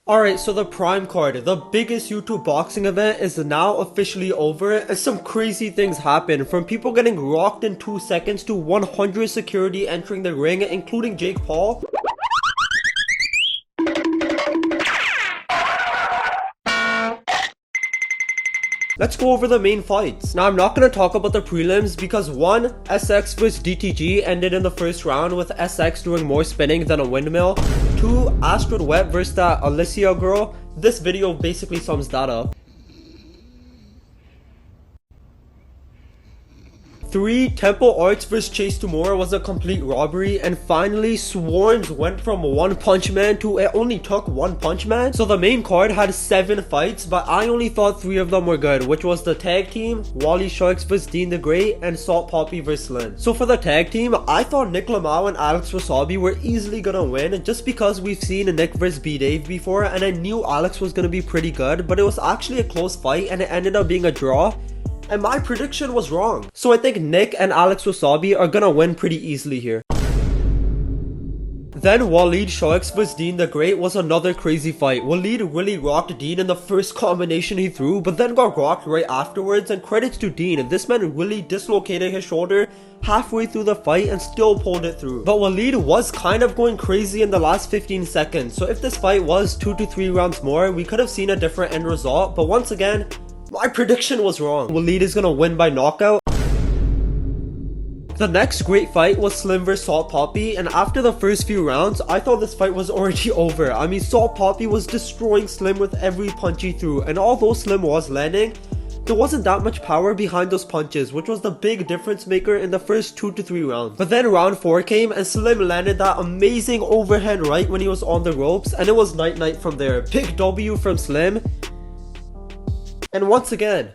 Alright, so the Prime card, the biggest YouTube boxing event, is now officially over, and some crazy things happened, from people getting rocked in 2 seconds to 100 security entering the ring, including Jake Paul. Let's go over the main fights. Now, I'm not going to talk about the prelims because 1. SX vs DTG ended in the first round with SX doing more spinning than a windmill. 2. Astrid Wet vs that Alicia girl. This video basically sums that up. 3. Temple Arts vs Chase Tomorrow was a complete robbery. And finally, Swarms went from One Punch Man to it only took One Punch Man. So the main card had 7 fights, but I only thought 3 of them were good, which was the tag team, Wally Sharks vs Dean the Great, and Salt Poppy vs Lynn. So for the tag team, I thought Nick Lamau and Alex Wasabi were easily gonna win, just because we've seen Nick vs B-Dave before, and I knew Alex was gonna be pretty good, but it was actually a close fight, and it ended up being a draw. And my prediction was wrong. So I think Nick and Alex Wasabi are gonna win pretty easily here. Then Waleed Sharks vs Dean the Great was another crazy fight. Waleed really rocked Dean in the first combination he threw, but then got rocked right afterwards, and credits to Dean, this man really dislocated his shoulder halfway through the fight and still pulled it through. But Waleed was kind of going crazy in the last 15 seconds, so if this fight was 2 to 3 rounds more, we could have seen a different end result, but once again, my prediction was wrong. Waleed is gonna win by knockout. The next great fight was Slim vs Salt Poppy, and after the first few rounds, I thought this fight was already over. I mean, Salt Poppy was destroying Slim with every punch he threw, and although Slim was landing, there wasn't that much power behind those punches, which was the big difference maker in the first 2 to 3 rounds. But then round 4 came, and Slim landed that amazing overhand right when he was on the ropes, and it was night-night from there. Big W from Slim. And once again,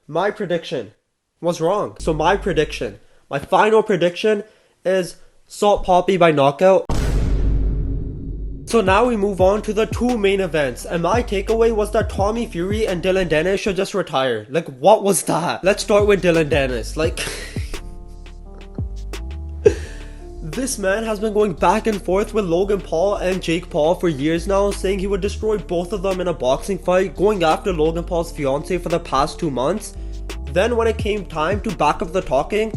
my prediction was wrong. So my final prediction is Salt Poppy by knockout. So now we move on to the 2 main events, and my takeaway was that Tommy Fury and Dylan Dennis should just retire. Like, what was that? Let's start with Dylan Dennis. Like, this man has been going back and forth with Logan Paul and Jake Paul for years now, saying he would destroy both of them in a boxing fight, going after Logan Paul's fiance for the past 2 months. Then when it came time to back up the talking,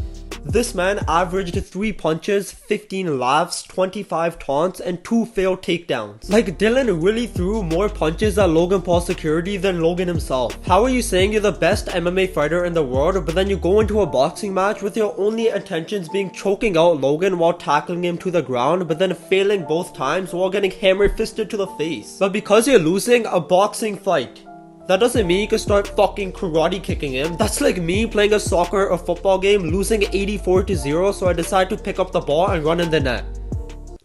this man averaged 3 punches, 15 laughs, 25 taunts, and 2 failed takedowns. Like, Dylan really threw more punches at Logan Paul's security than Logan himself. How are you saying you're the best MMA fighter in the world, but then you go into a boxing match with your only intentions being choking out Logan while tackling him to the ground, but then failing both times while getting hammer fisted to the face? But because you're losing a boxing fight, that doesn't mean you can start fucking karate kicking him. That's like me playing a soccer or football game, losing 84-0, so I decide to pick up the ball and run in the net.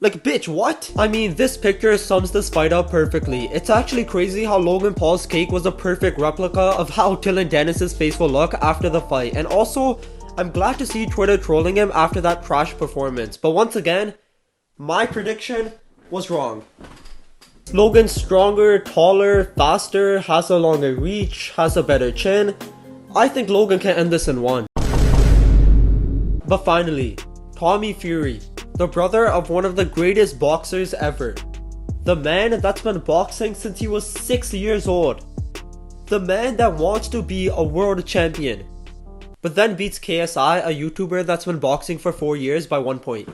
Like, bitch, what? I mean, this picture sums this fight up perfectly. It's actually crazy how Logan Paul's cake was a perfect replica of how Dylan Dennis's face will look after the fight. And also, I'm glad to see Twitter trolling him after that trash performance. But once again, my prediction was wrong. Logan's stronger, taller, faster, has a longer reach, has a better chin. I think Logan can end this in 1. But finally, Tommy Fury, the brother of one of the greatest boxers ever. The man that's been boxing since he was 6 years old. The man that wants to be a world champion, but then beats KSI, a YouTuber that's been boxing for 4 years, by 1 point.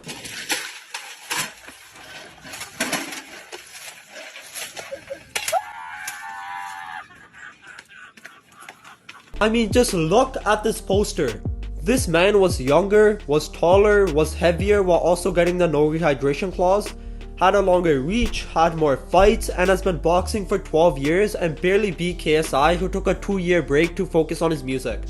I mean, just look at this poster. This man was younger, was taller, was heavier while also getting the no rehydration clause, had a longer reach, had more fights, and has been boxing for 12 years and barely beat KSI, who took a 2-year break to focus on his music.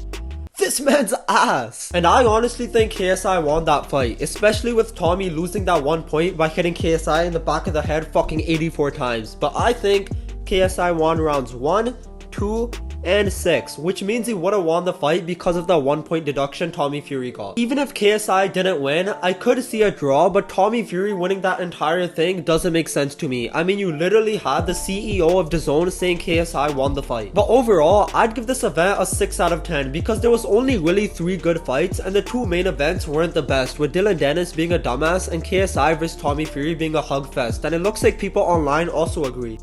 This man's ass! And I honestly think KSI won that fight, especially with Tommy losing that 1 point by hitting KSI in the back of the head fucking 84 times. But I think KSI won rounds 1, 2, and 6, which means he would have won the fight because of the 1 point deduction Tommy Fury got. Even if KSI didn't win, I could see a draw, but Tommy Fury winning that entire thing doesn't make sense to me. I mean, you literally had the CEO of DAZN saying KSI won the fight. But overall, I'd give this event a 6 out of 10 because there was only really 3 good fights, and the 2 main events weren't the best, with Dylan Dennis being a dumbass and KSI vs Tommy Fury being a hug fest, and it looks like people online also agree.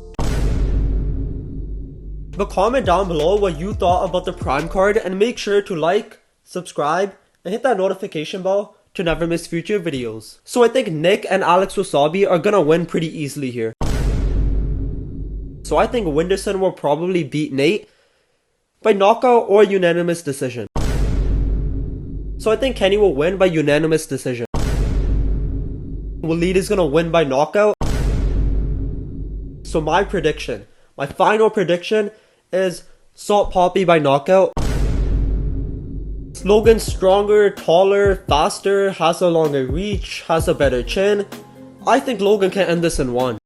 But comment down below what you thought about the Prime card, and make sure to like, subscribe, and hit that notification bell to never miss future videos. So I think Nick and Alex Wasabi are gonna win pretty easily here. So I think Winderson will probably beat Nate by knockout or unanimous decision. So I think Kenny will win by unanimous decision. Waleed is gonna win by knockout. So my final prediction is Sal Poppy by knockout. Logan's stronger, taller, faster, has a longer reach, has a better chin. I think Logan can end this in 1.